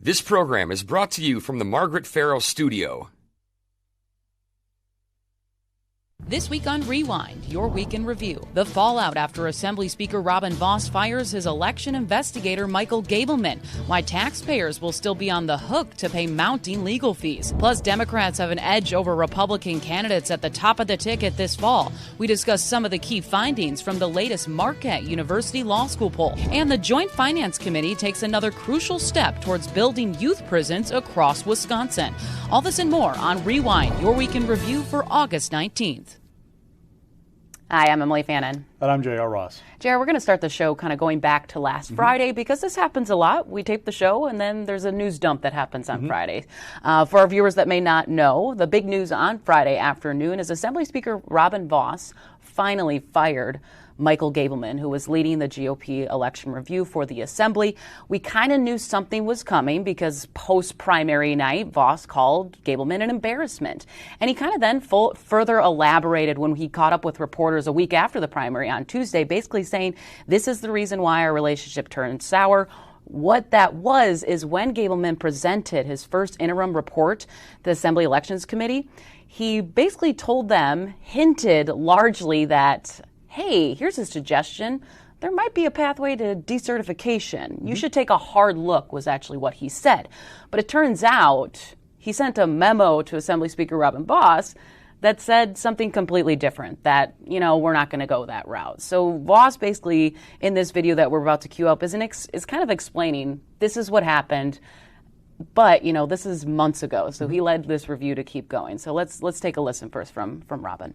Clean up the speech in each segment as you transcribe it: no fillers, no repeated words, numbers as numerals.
This program is brought to you from the Margaret Farrow Studio. This week on Rewind, your week in review. The fallout after Assembly Speaker Robin Vos fires his election investigator Michael Gavelman. Why taxpayers will still be on the hook to pay mounting legal fees. Plus, Democrats have an edge over Republican candidates at the top of the ticket this fall. We discuss some of the key findings from the latest Marquette University Law School poll. And the Joint Finance Committee takes another crucial step towards building youth prisons across Wisconsin. All this and more on Rewind, your week in review for August 19th. Hi, I'm Emilee Fannon. And I'm J.R. Ross. J.R., we're going to start the show kind of going back to last Friday because this happens a lot. We tape the show and then there's a news dump that happens on Friday. For our viewers that may not know, the big news on Friday afternoon is Assembly Speaker Robin Vos finally fired Michael Gavelman, who was leading the GOP election review for the Assembly. We kind of knew something was coming because post-primary night, Vos called Gavelman an embarrassment. And he kind of then further elaborated when he caught up with reporters a week after the primary on Tuesday, basically saying, this is the reason why our relationship turned sour. What that was is when Gavelman presented his first interim report to the Assembly Elections Committee, he basically told them, hinted largely that, hey, here's a suggestion. There might be a pathway to decertification. You should take a hard look, was actually what he said. But it turns out he sent a memo to Assembly Speaker Robin Vos that said something completely different, that, we're not going to go that route. So Vos basically, in this video that we're about to cue up, is kind of explaining this is what happened. But, this is months ago. So he led this review to keep going. So let's take a listen first from Robin.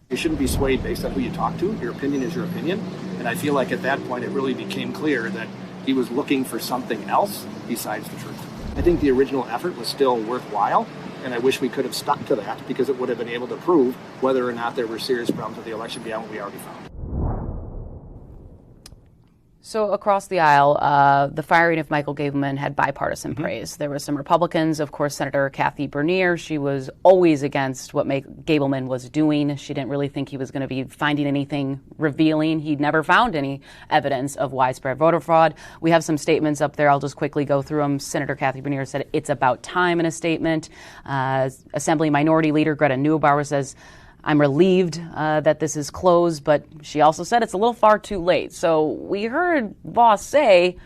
You shouldn't be swayed based on who you talk to. Your opinion is your opinion. And I feel like at that point it really became clear that he was looking for something else besides the truth. I think the original effort was still worthwhile, and I wish we could have stuck to that because it would have been able to prove whether or not there were serious problems with the election beyond what we already found. So across the aisle, the firing of Michael Gavelman had bipartisan praise. There were some Republicans, of course, Senator Kathy Bernier. She was always against what Gavelman was doing. She didn't really think he was going to be finding anything revealing. He never found any evidence of widespread voter fraud. We have some statements up there. I'll just quickly go through them. Senator Kathy Bernier said it's about time in a statement. Assembly Minority Leader Greta Neubauer says, I'm relieved that this is closed, but she also said it's a little far too late. So we heard Vos say,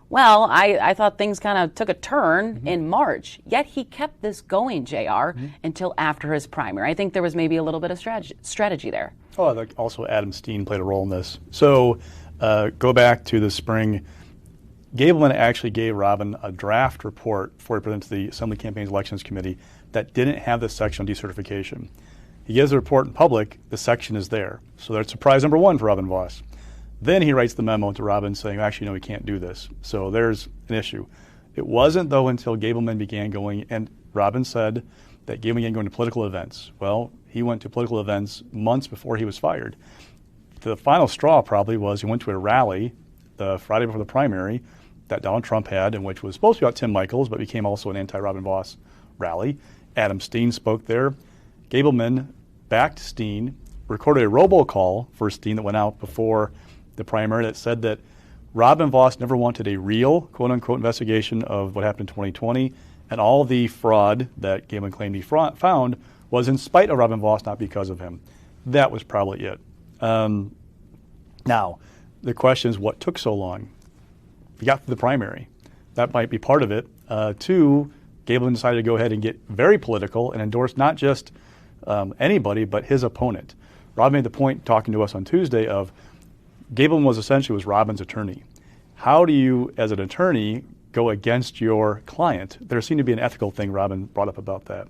well, I thought things kind of took a turn in March, yet he kept this going, JR, until after his primary. I think there was maybe a little bit of strategy there. Oh, I think also Adam Steen played a role in this. So go back to the spring. Gavelman actually gave Robin a draft report before he presented to the Assembly Campaigns Elections Committee that didn't have this section on decertification. He gives the report in public, the section is there. So that's surprise number one for Robin Vos. Then he writes the memo to Robin saying, actually, no, we can't do this. So there's an issue. It wasn't, though, until Gavelman began going, and Robin said that Gavelman began going to political events. Well, he went to political events months before he was fired. The final straw probably was he went to a rally the Friday before the primary that Donald Trump had, and which was supposed to be about Tim Michels, but became also an anti-Robin Vos rally. Adam Steen spoke there. Gavelman backed Steen, recorded a robocall for Steen that went out before the primary that said that Robin Vos never wanted a real, quote-unquote, investigation of what happened in 2020, and all the fraud that Gavelman claimed he found was in spite of Robin Vos, not because of him. That was probably it. Now, the question is, what took so long? We got through the primary. That might be part of it. Two, Gavelman decided to go ahead and get very political and endorse not just anybody, but his opponent. Rob made the point talking to us on Tuesday of Gavelman was Robin's attorney. How do you, as an attorney, go against your client? There seemed to be an ethical thing Robin brought up about that.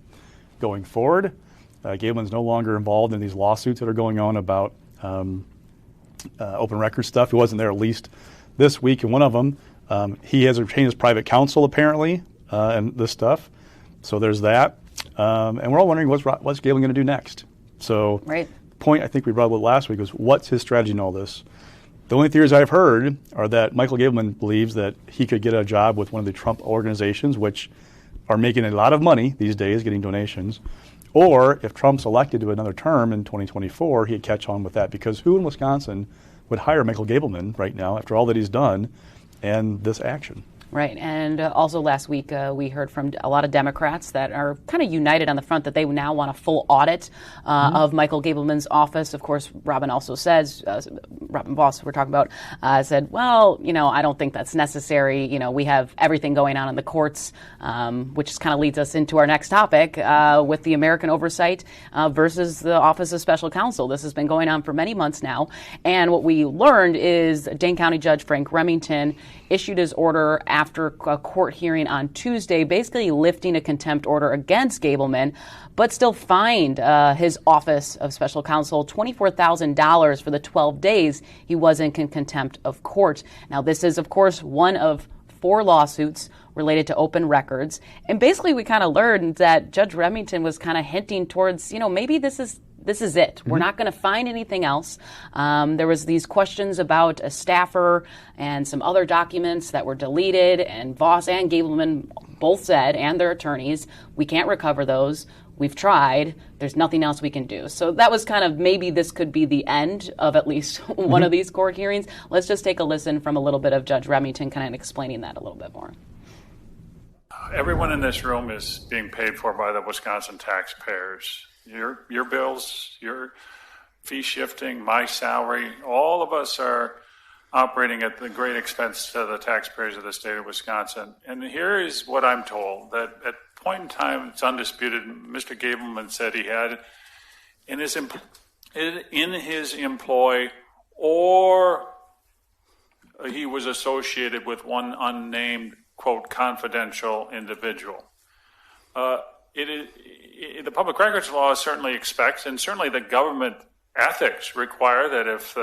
Going forward, Gavelman's no longer involved in these lawsuits that are going on about open record stuff. He wasn't there at least this week in one of them. He has retained his private counsel, apparently, and this stuff. So there's that. And we're all wondering what's Gavelman going to do next. So the point I think we brought up last week was what's his strategy in all this? The only theories I've heard are that Michael Gavelman believes that he could get a job with one of the Trump organizations, which are making a lot of money these days, getting donations. Or if Trump's elected to another term in 2024, he'd catch on with that. Because who in Wisconsin would hire Michael Gavelman right now after all that he's done and this action? Right. And also last week, we heard from a lot of Democrats that are kind of united on the front that they now want a full audit of Michael Gableman's office. Of course, Robin also says, Robin Vos, we're talking about, said, well, I don't think that's necessary. We have everything going on in the courts, which kind of leads us into our next topic with the American Oversight versus the Office of Special Counsel. This has been going on for many months now. And what we learned is Dane County Judge Frank Remington issued his order after a court hearing on Tuesday, basically lifting a contempt order against Gableman, but still fined his Office of Special Counsel $24,000 for the 12 days he was in contempt of court. Now, this is, of course, one of 4 lawsuits related to open records. And basically, we kind of learned that Judge Remington was kind of hinting towards, maybe this is it. We're not going to find anything else. There was these questions about a staffer and some other documents that were deleted, and Vos and Gavelman both said, and their attorneys, we can't recover those. We've tried. There's nothing else we can do. So that was kind of maybe this could be the end of at least one of these court hearings. Let's just take a listen from a little bit of Judge Remington kind of explaining that a little bit more. Everyone in this room is being paid for by the Wisconsin taxpayers. Your bills, your fee shifting, my salary, all of us are operating at the great expense to the taxpayers of the state of Wisconsin. And here is what I'm told, that at point in time, it's undisputed, Mr. Gableman said he had in his employ, or he was associated with one unnamed, quote, confidential individual. The public records law certainly expects, and certainly the government ethics require, that if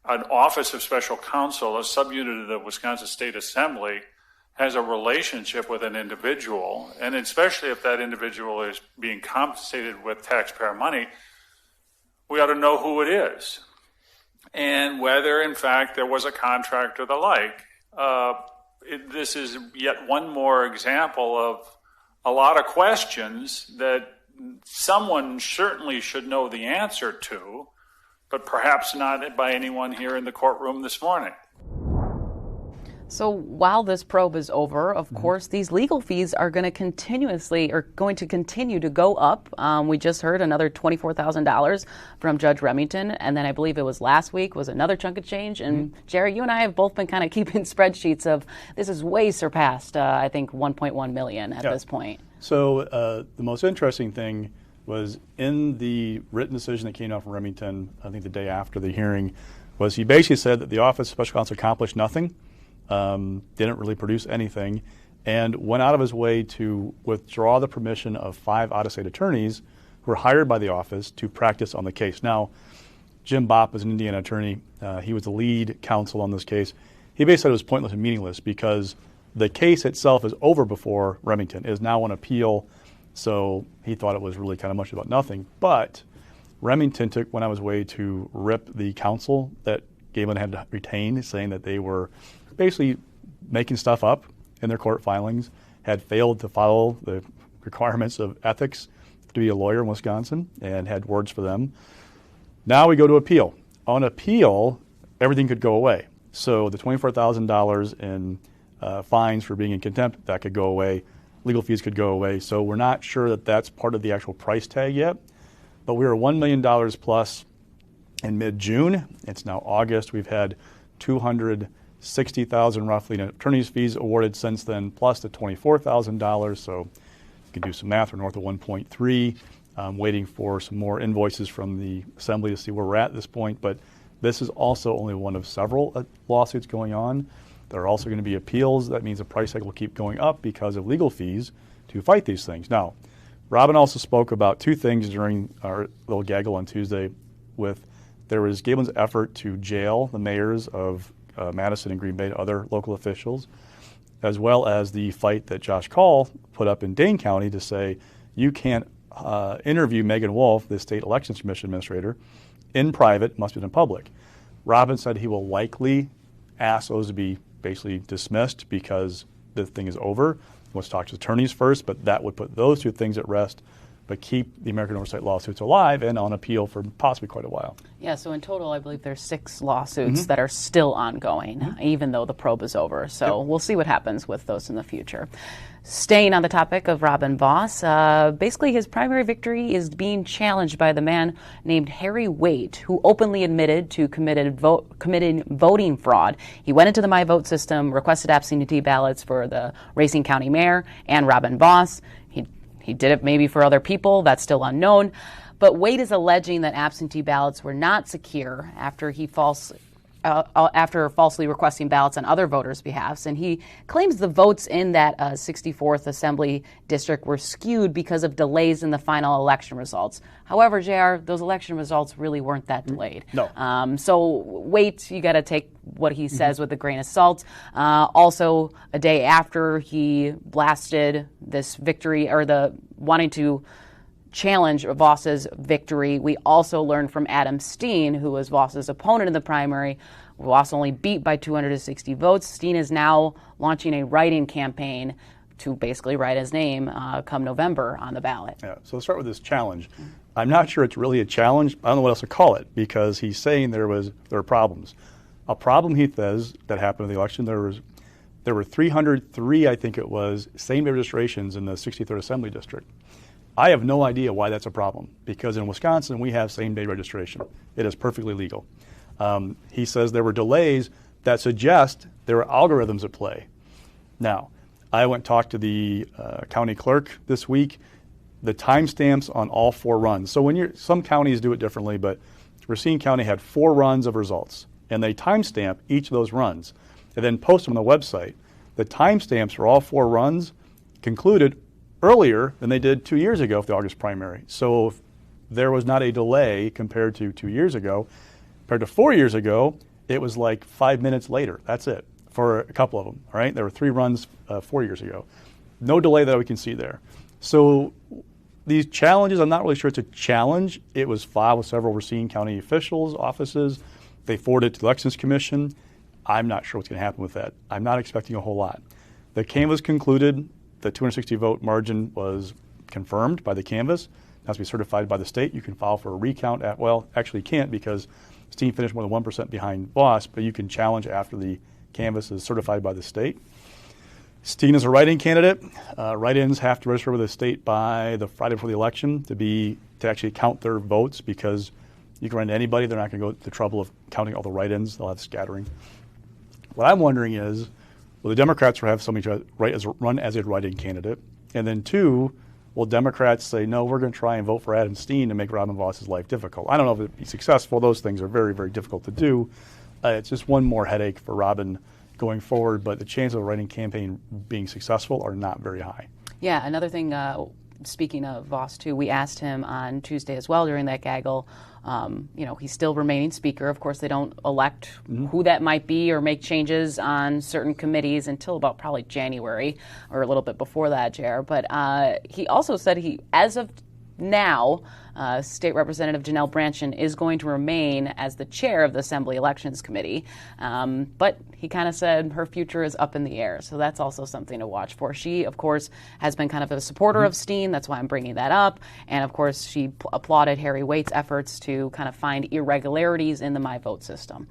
an Office of Special Counsel, a subunit of the Wisconsin State Assembly, has a relationship with an individual, and especially if that individual is being compensated with taxpayer money, we ought to know who it is and whether, in fact, there was a contract or the like. This is yet one more example of a lot of questions that someone certainly should know the answer to, but perhaps not by anyone here in the courtroom this morning. So while this probe is over, of course, these legal fees are going to continue to go up. We just heard another $24,000 from Judge Remington, and then I believe it was last week was another chunk of change. And Jerry, you and I have both been kind of keeping spreadsheets of this is way surpassed, I think, $1.1 million at this point. So the most interesting thing was in the written decision that came out from Remington, I think the day after the hearing, was he basically said that the Office of Special Counsel accomplished nothing. Didn't really produce anything, and went out of his way to withdraw the permission of 5 out-of-state attorneys who were hired by the office to practice on the case. Now, Jim Bopp is an Indiana attorney. He was the lead counsel on this case. He basically said it was pointless and meaningless because the case itself is over before Remington. It is now on appeal, so he thought it was really kind of much about nothing. But Remington went out of his way to rip the counsel that Gavelman had retained, saying that they were basically making stuff up in their court filings, had failed to follow the requirements of ethics to be a lawyer in Wisconsin, and had words for them. Now we go to appeal. On appeal, everything could go away. So the $24,000 in fines for being in contempt, that could go away. Legal fees could go away. So we're not sure that that's part of the actual price tag yet. But we were $1 million plus in mid-June. It's now August. We've had $260,000 roughly in attorney's fees awarded since then, plus the $24,000. So you can do some math. We're north of 1.3. Waiting for some more invoices from the Assembly to see where we're at this point. But this is also only one of several lawsuits going on. There are also going to be appeals. That means the price tag will keep going up because of legal fees to fight these things. Now, Robin also spoke about 2 things during our little gaggle on Tuesday. There was Gableman's effort to jail the mayors of Madison and Green Bay and other local officials, as well as the fight that Josh Call put up in Dane County to say you can't interview Megan Wolf, the state elections commission administrator, in private, must be in public. Robin said he will likely ask those to be basically dismissed because the thing is over. He wants to talk to attorneys first, but that would put those 2 things at rest. but keep the American Oversight lawsuits alive and on appeal for possibly quite a while. Yeah, so in total, I believe there's 6 lawsuits that are still ongoing, even though the probe is over. So we'll see what happens with those in the future. Staying on the topic of Robin Vos, basically his primary victory is being challenged by the man named Harry Waite, who openly admitted to committing voting fraud. He went into the My Vote system, requested absentee ballots for the Racine County mayor and Robin Vos. He did it maybe for other people. That's still unknown. But Waite is alleging that absentee ballots were not secure after falsely requesting ballots on other voters' behalfs. And he claims the votes in that 64th Assembly District were skewed because of delays in the final election results. However, JR, those election results really weren't that delayed. No. So Waite, you got to take what he says with a grain of salt. Also, a day after he blasted this victory, or the wanting to challenge Vos's victory, we also learned from Adam Steen, who was Vos's opponent in the primary. Vos only beat by 260 votes. Steen is now launching a write-in campaign to basically write his name come November on the ballot. Yeah, so let's start with this challenge. I'm not sure it's really a challenge. I don't know what else to call it, because he's saying there were problems. A problem, he says, that happened in the election, there were 303, I think it was, same-day registrations in the 63rd Assembly District. I have no idea why that's a problem, because in Wisconsin we have same-day registration. It is perfectly legal. He says there were delays that suggest there were algorithms at play. Now, I went and talked to the county clerk this week. The timestamps on all 4 runs. So some counties do it differently, but Racine County had 4 runs of results, and they timestamp each of those runs and then post them on the website. The timestamps for all 4 runs concluded earlier than they did 2 years ago for the August primary. So there was not a delay compared to 2 years ago. Compared to 4 years ago, it was like 5 minutes later. That's it for a couple of them. All right, there were 3 runs 4 years ago. No delay that we can see there. So these challenges, I'm not really sure it's a challenge. It was filed with several Racine County officials' offices. They forwarded it to the Elections Commission. I'm not sure what's going to happen with that. I'm not expecting a whole lot. The canvass concluded. The 260 vote margin was confirmed by the canvass. It has to be certified by the state. You can file for a recount actually you can't, because Steen finished more than 1% behind Vos, but you can challenge after the canvass is certified by the state. Steen is a write-in candidate. Write-ins have to register with the state by the Friday before the election to actually count their votes, because you can run to anybody. They're not going to go to the trouble of counting all the write-ins. They'll have scattering. What I'm wondering is, will the Democrats have somebody run as a write-in candidate? And then 2, will Democrats say, no, we're going to try and vote for Adam Steen to make Robin Vos's life difficult? I don't know if it'd be successful. Those things are very, very difficult to do. It's just one more headache for Robin going forward, but the chances of a write-in campaign being successful are not very high. Yeah, another thing, speaking of Vos, too, we asked him on Tuesday as well during that gaggle. He's still remaining speaker. Of course, they don't elect who that might be or make changes on certain committees until about probably January or a little bit before that, JR. But he also said as of now, State Representative Janelle Branchin is going to remain as the chair of the Assembly Elections Committee. But he kind of said her future is up in the air. So that's also something to watch for. She, of course, has been kind of a supporter of Steen. That's why I'm bringing that up. And, of course, she applauded Harry Waite's efforts to kind of find irregularities in the My Vote system.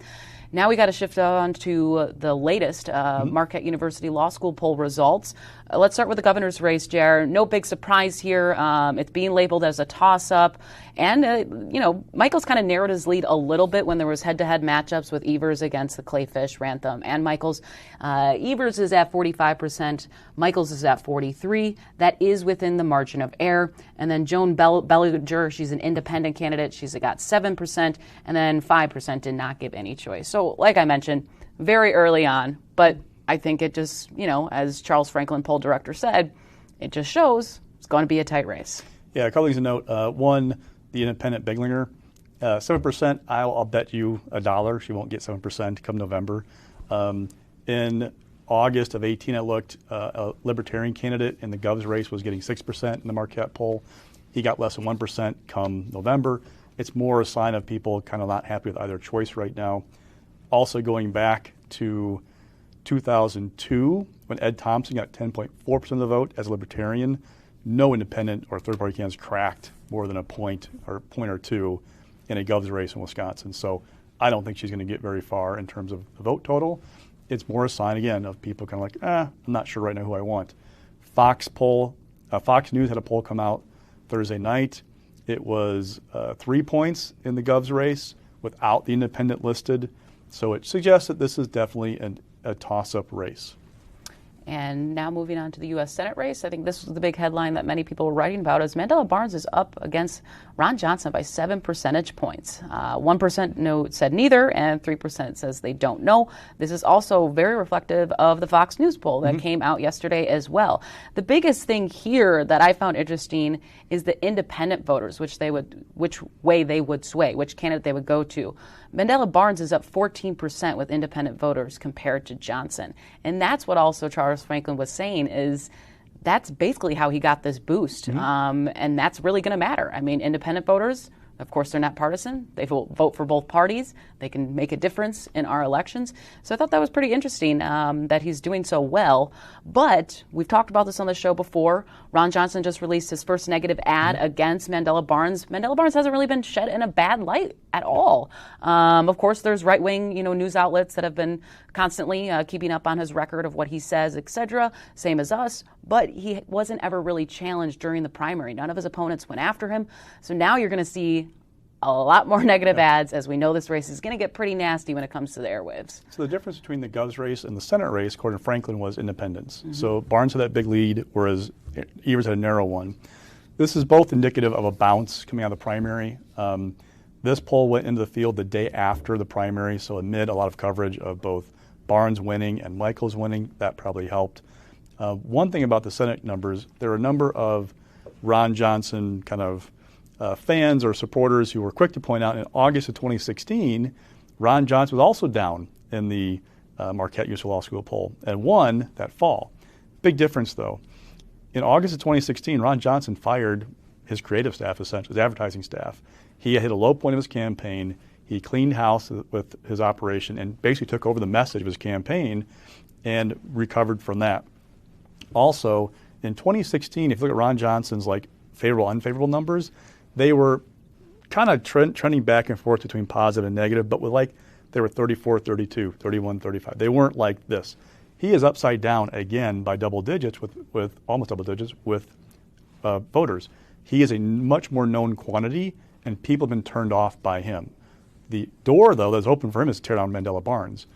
Now we got to shift on to the latest Marquette University Law School poll results. Let's start with the governor's race, Jer. No big surprise here. It's being labeled as a toss-up. And, Michaels kind of narrowed his lead a little bit when there was head-to-head matchups with Evers against the Clayfish, Rantham, and Michaels. Evers is at 45%. Michaels is at 43%. That is within the margin of error. And then Joan Bellinger, she's an independent candidate. She's got 7%. And then 5% did not give any choice. So, like I mentioned, very early on. But I think it just, as Charles Franklin, poll director, said, it just shows it's going to be a tight race. Yeah, a couple things to note. One, the independent Beglinger, 7%, I'll bet you $1 she won't get 7% come November. In August of 18, I looked, a Libertarian candidate in the Gov's race was getting 6% in the Marquette poll. He got less than 1% come November. It's more a sign of people kind of not happy with either choice right now. Also going back to 2002, when Ed Thompson got 10.4% of the vote as a Libertarian, no independent or third-party candidates cracked more than a point or two in a Gov's race in Wisconsin. So I don't think she's going to get very far in terms of the vote total. It's more a sign, again, of people kind of like, I'm not sure right now who I want. Fox News had a poll come out Thursday night. It was 3 points in the Gov's race without the independent listed. So it suggests that this is definitely a toss-up race. And now moving on to the U.S. Senate race, I think this was the big headline that many people were writing about, is Mandela Barnes is up against Ron Johnson by 7 percentage points. 1% said neither, and 3% says they don't know. This is also very reflective of the Fox News poll that came out yesterday as well. The biggest thing here that I found interesting is the independent voters, which way they would sway, which candidate they would go to. Mandela Barnes is up 14% with independent voters compared to Johnson. And that's what also Charles Franklin was saying, is that's basically how he got this boost. And that's really going to matter. I mean, independent voters, of course, they're not partisan. They vote for both parties. They can make a difference in our elections. So I thought that was pretty interesting that he's doing so well. But we've talked about this on the show before. Ron Johnson just released his first negative ad against Mandela Barnes. Mandela Barnes hasn't really been shed in a bad light at all. Of course, there's right-wing, news outlets that have been constantly keeping up on his record of what he says, etc. Same as us. But he wasn't ever really challenged during the primary. None of his opponents went after him. So now you're going to see a lot more negative ads, as we know this race is going to get pretty nasty when it comes to the airwaves. So the difference between the Gov's race and the Senate race, according to Franklin, was independents. So Barnes had that big lead, whereas Evers had a narrow one. This is both indicative of a bounce coming out of the primary. This poll went into the field the day after the primary, so amid a lot of coverage of both Barnes winning and Michaels winning, that probably helped. One thing about the Senate numbers, there are a number of Ron Johnson kind of fans or supporters who were quick to point out in August of 2016, Ron Johnson was also down in the Marquette Useful Law School poll and won that fall. Big difference, though. In August of 2016, Ron Johnson fired his creative staff, essentially, his advertising staff. He hit a low point of his campaign. He cleaned house with his operation and basically took over the message of his campaign and recovered from that. Also, in 2016, if you look at Ron Johnson's favorable, unfavorable numbers, they were kind of trending back and forth between positive and negative, but they were 34, 32, 31, 35. They weren't like this. He is upside down again by double digits with almost double digits with voters. He is a much more known quantity, and people have been turned off by him. The door, though, that's open for him is to tear down Mandela Barnes.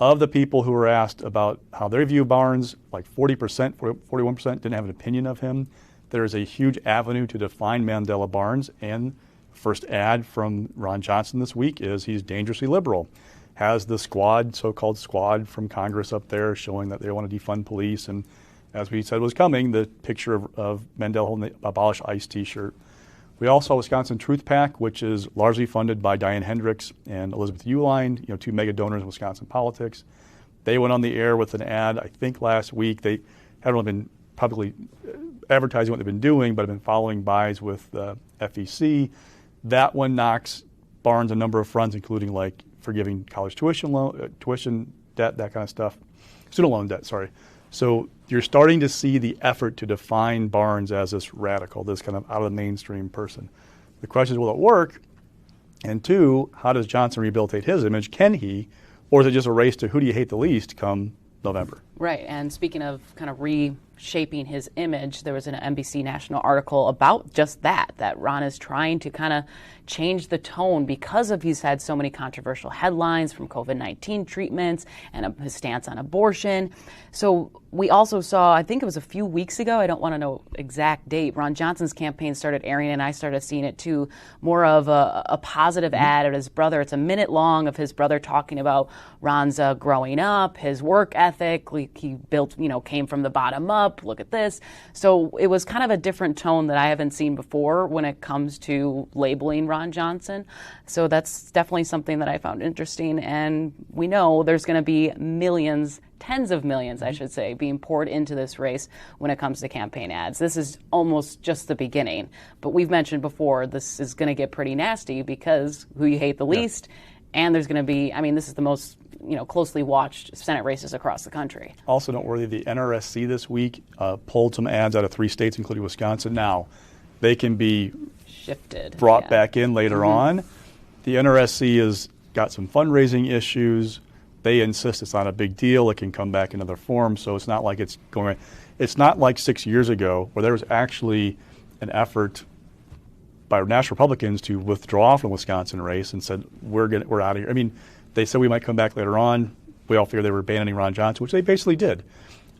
Of the people who were asked about how they view Barnes, 40%, 41% didn't have an opinion of him. There is a huge avenue to define Mandela Barnes, and first ad from Ron Johnson this week is he's dangerously liberal. Has the squad, so-called squad from Congress up there showing that they want to defund police, and as we said was coming, the picture of Mandela holding the Abolish ICE t-shirt. We also saw Wisconsin Truth PAC, which is largely funded by Diane Hendricks and Elizabeth Uline, two mega donors in Wisconsin politics. They went on the air with an ad, I think last week. They haven't really been publicly advertising what they've been doing, but have been following buys with FEC. That one knocks Barnes a number of fronts, including forgiving college tuition debt, that kind of stuff. Student loan debt, sorry. So you're starting to see the effort to define Barnes as this radical, this kind of out of the mainstream person. The question is, will it work? And two, how does Johnson rehabilitate his image? Can he? Or is it just a race to who do you hate the least come November? Right. And speaking of kind of reshaping his image, there was an NBC National article about just that Ron is trying to kind of change the tone because he's had so many controversial headlines from COVID-19 treatments and his stance on abortion. So we also saw, I think it was a few weeks ago, I don't want to know exact date, Ron Johnson's campaign started airing, and I started seeing it too, more of a positive ad of his brother. It's a minute long of his brother talking about Ron's growing up, his work ethic. He built, came from the bottom up. Look at this. So it was kind of a different tone that I haven't seen before when it comes to labeling Ron Johnson. So that's definitely something that I found interesting. And we know there's going to be millions, tens of millions, I should say, being poured into this race when it comes to campaign ads. This is almost just the beginning. But we've mentioned before, this is going to get pretty nasty because who you hate the least. And there's going to be, this is the most closely watched Senate races across the country. Also, don't worry, the NRSC this week pulled some ads out of 3 states, including Wisconsin. Now, they can be shifted, brought back in later on. The NRSC has got some fundraising issues. They insist it's not a big deal. It can come back in other forms, so it's not like it's going. It's not like 6 years ago where there was actually an effort by national Republicans to withdraw from the Wisconsin race and said we're out of here. I mean, they said we might come back later on. We all figured they were abandoning Ron Johnson, which they basically did.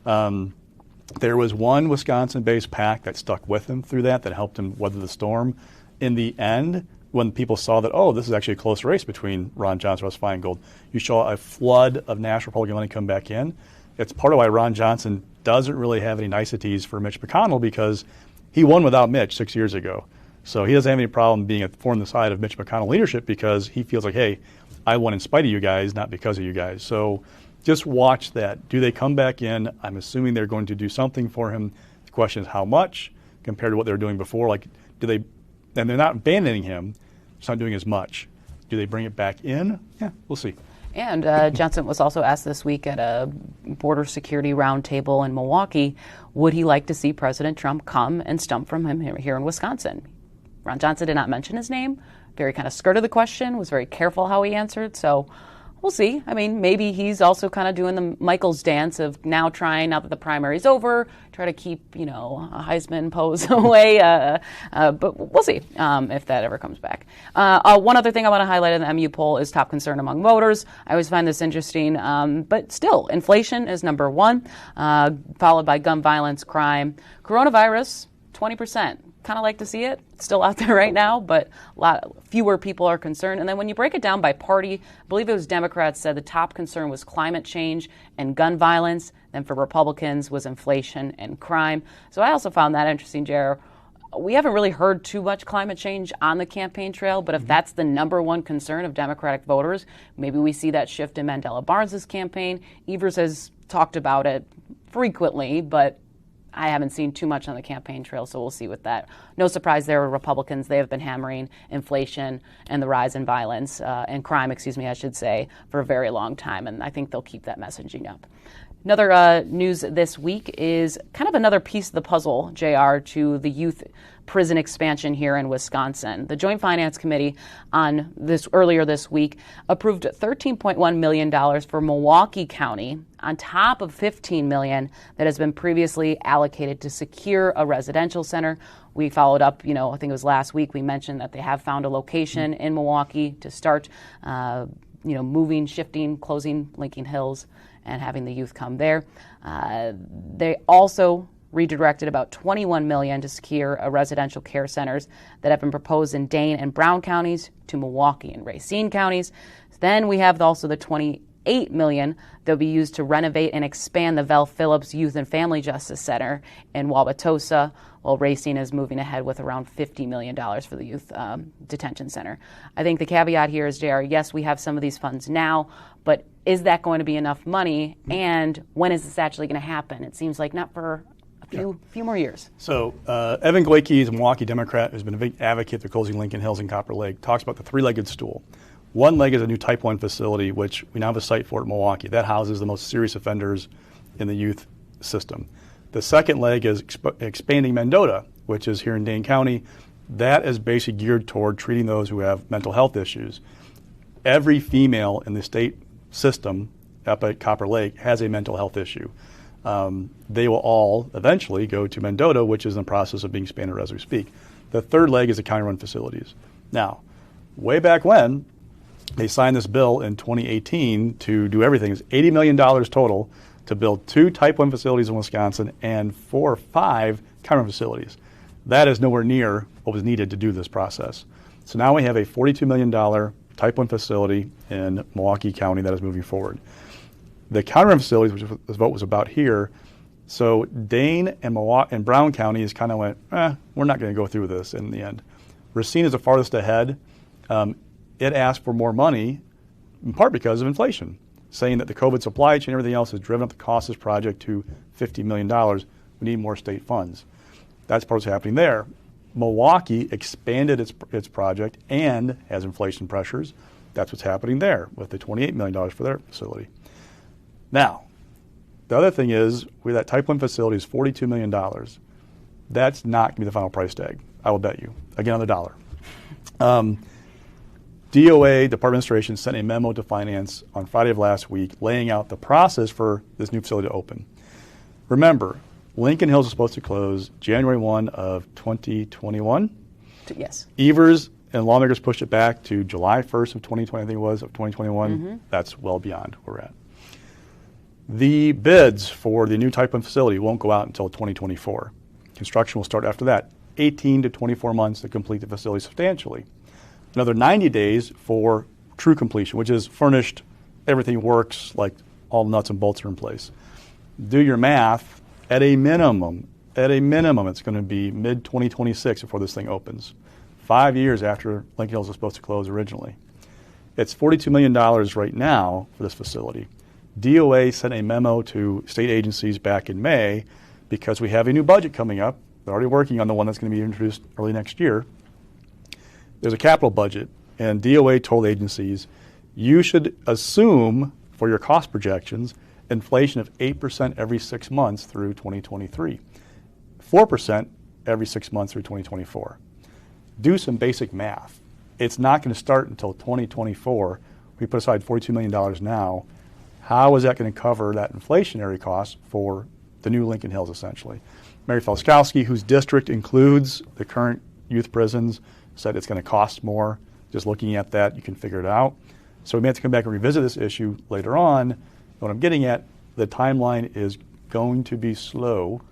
There was one Wisconsin-based PAC that stuck with him through that helped him weather the storm. In the end, when people saw that, this is actually a close race between Ron Johnson and Russ Feingold, you saw a flood of national Republican money come back in. It's part of why Ron Johnson doesn't really have any niceties for Mitch McConnell, because he won without Mitch 6 years ago. So he doesn't have any problem being on the side of Mitch McConnell leadership because he feels like, hey, I won in spite of you guys, not because of you guys. So just watch that. Do they come back in? I'm assuming they're going to do something for him. The question is how much compared to what they were doing before. Like, do they? And they're not abandoning him. It's not doing as much. Do they bring it back in? Yeah, we'll see. And Johnson was also asked this week at a border security roundtable in Milwaukee, would he like to see President Trump come and stump from him here in Wisconsin? Ron Johnson did not mention his name, very kind of skirted the question, was very careful how he answered. So we'll see. I mean, maybe he's also kind of doing the Michael's dance of now that the primary's over, try to keep, a Heisman pose away. But we'll see if that ever comes back. One other thing I want to highlight in the MU poll is top concern among voters. I always find this interesting. But still, inflation is number one, followed by gun violence, crime. Coronavirus, 20%. Kind of like to see it. It's still out there right now, but fewer people are concerned. And then when you break it down by party, I believe it was Democrats said the top concern was climate change and gun violence. Then for Republicans was inflation and crime. So I also found that interesting, Jer. We haven't really heard too much climate change on the campaign trail, but if that's the number one concern of Democratic voters, maybe we see that shift in Mandela Barnes' campaign. Evers has talked about it frequently, but I haven't seen too much on the campaign trail, so we'll see with that. No surprise there are Republicans. They have been hammering inflation and the rise in violence and crime, I should say, for a very long time, and I think they'll keep that messaging up. Another news this week is kind of another piece of the puzzle, JR, to the youth prison expansion here in Wisconsin. The Joint Finance Committee earlier this week approved $13.1 million for Milwaukee County on top of $15 million that has been previously allocated to secure a residential center. We followed up, I think it was last week, we mentioned that they have found a location in Milwaukee to start, moving, shifting, closing Lincoln Hills and having the youth come there. They also redirected about $21 million to secure a residential care centers that have been proposed in Dane and Brown counties to Milwaukee and Racine counties. Then we have also the $28 million that will be used to renovate and expand the Vel Phillips Youth and Family Justice Center in Wauwatosa, while Racine is moving ahead with around $50 million for the Youth Detention Center. I think the caveat here is, JR, yes, we have some of these funds now, but is that going to be enough money? And when is this actually going to happen? It seems like not for a few more years. So Evan Goyke is a Milwaukee Democrat who's been a big advocate for closing Lincoln Hills and Copper Lake, talks about the three-legged stool. One leg is a new Type 1 facility, which we now have a site for at Milwaukee. That houses the most serious offenders in the youth system. The second leg is expanding Mendota, which is here in Dane County. That is basically geared toward treating those who have mental health issues. Every female in the state system up at Copper Lake has a mental health issue. They will all eventually go to Mendota, which is in the process of being expanded as we speak. The third leg is the county-run facilities. Now, way back when, they signed this bill in 2018 to do everything. It's $80 million total to build 2 Type 1 facilities in Wisconsin and 4 or 5 county-run facilities. That is nowhere near what was needed to do this process. So now we have a $42 million Type 1 facility in Milwaukee County that is moving forward. The county-run facilities, which this vote was about here, so Dane and Brown counties kind of went, we're not going to go through with this in the end. Racine is the farthest ahead. It asked for more money, in part because of inflation, saying that the COVID supply chain and everything else has driven up the cost of this project to $50 million. We need more state funds. That's part of what's happening there. Milwaukee expanded its project and has inflation pressures. That's what's happening there with the $28 million for their facility. Now, the other thing is, with that Type 1 facility is $42 million. That's not going to be the final price tag, I will bet you. Again, on the dollar. DOA, Department of Administration, sent a memo to Finance on Friday of last week laying out the process for this new facility to open. Remember, Lincoln Hills is supposed to close January 1 of 2021. Yes. Evers and lawmakers pushed it back to July 1st of 2020, I think it was, of 2021. Mm-hmm. That's well beyond where we're at. The bids for the new Type 1 facility won't go out until 2024. Construction will start after that, 18 to 24 months to complete the facility substantially. Another 90 days for true completion, which is furnished, everything works, like all nuts and bolts are in place. Do your math, at a minimum, it's going to be mid-2026 before this thing opens. 5 years after Lincoln Hills was supposed to close originally. It's $42 million right now for this facility. DOA sent a memo to state agencies back in May because we have a new budget coming up. They're already working on the one that's going to be introduced early next year. There's a capital budget, and DOA told agencies, you should assume for your cost projections inflation of 8% every 6 months through 2023, 4% every 6 months through 2024. Do some basic math. It's not going to start until 2024. We put aside $42 million now. How is that going to cover that inflationary cost for the new Lincoln Hills, essentially? Mary Felskowski, whose district includes the current youth prisons, said it's going to cost more. Just looking at that, you can figure it out. So we may have to come back and revisit this issue later on. What I'm getting at, the timeline is going to be slow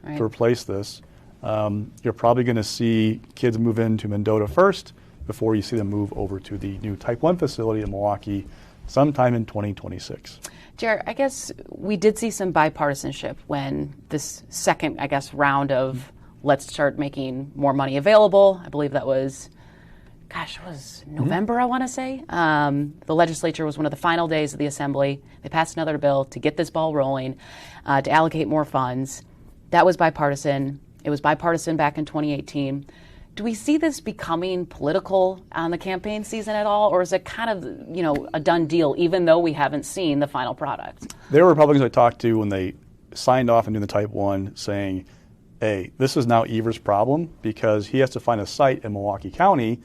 to replace this. You're probably going to see kids move into Mendota first before you see them move over to the new Type 1 facility in Milwaukee sometime in 2026. Jared, I guess we did see some bipartisanship when this second, round of let's start making more money available. I believe that was, it was November, I want to say. The legislature was one of the final days of the assembly. They passed another bill to get this ball rolling, to allocate more funds. That was bipartisan. It was bipartisan back in 2018. Do we see this becoming political on the campaign season at all, or is it kind of, a done deal, even though we haven't seen the final product? There were Republicans I talked to when they signed off on doing the Type 1 saying, hey, this is now Evers' problem because he has to find a site in Milwaukee County,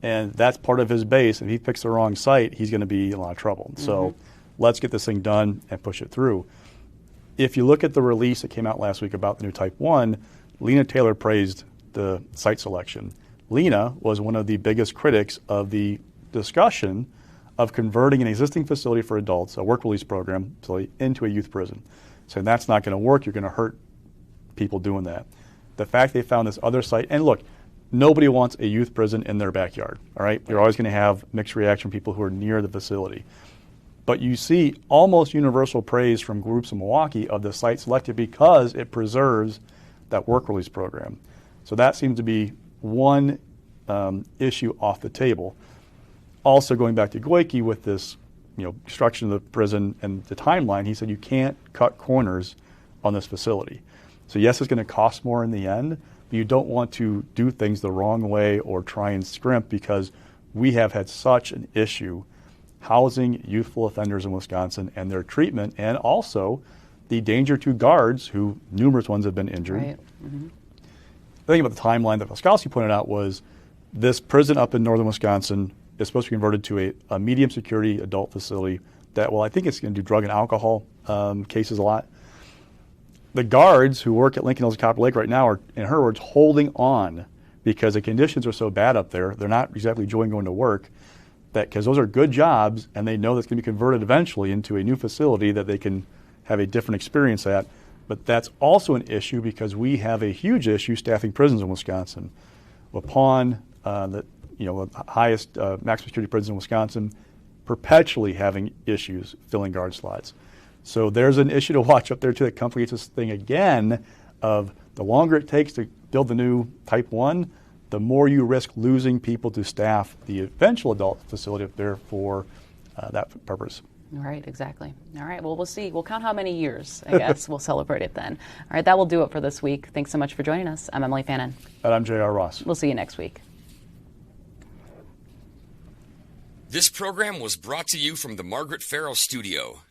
and that's part of his base. If he picks the wrong site, he's going to be in a lot of trouble. Mm-hmm. So let's get this thing done and push it through. If you look at the release that came out last week about the new Type 1, Lena Taylor praised the site selection. Lena was one of the biggest critics of the discussion of converting an existing facility for adults, a work release program, facility, into a youth prison. So that's not going to work. You're going to hurt people doing that. The fact they found this other site, and look, nobody wants a youth prison in their backyard, all right? You're always going to have mixed reaction from people who are near the facility. But you see almost universal praise from groups in Milwaukee of the site selected because it preserves that work release program. So that seems to be one issue off the table. Also, going back to Goyke with this, construction of the prison and the timeline, he said you can't cut corners on this facility. So yes, it's going to cost more in the end, but you don't want to do things the wrong way or try and scrimp because we have had such an issue housing youthful offenders in Wisconsin and their treatment, and also the danger to guards, who numerous ones have been injured. Right. Mm-hmm. The thing about the timeline that Felskowski pointed out was this prison up in northern Wisconsin is supposed to be converted to a medium security adult facility that, I think it's going to do drug and alcohol cases a lot. The guards who work at Lincoln Hills and Copper Lake right now are, in her words, holding on because the conditions are so bad up there. They're not exactly enjoying going to work, because those are good jobs, and they know that's going to be converted eventually into a new facility that they can have a different experience at. But that's also an issue because we have a huge issue staffing prisons in Wisconsin. Waupun, the highest maximum security prison in Wisconsin, perpetually having issues filling guard slots. So there's an issue to watch up there too that complicates this thing again of the longer it takes to build the new Type 1, the more you risk losing people to staff the eventual adult facility up there for that purpose. Right, exactly. All right, well, we'll see. We'll count how many years, I guess. We'll celebrate it then. All right, that will do it for this week. Thanks so much for joining us. I'm Emilee Fannon. And I'm J.R. Ross. We'll see you next week. This program was brought to you from the Margaret Farrell Studio.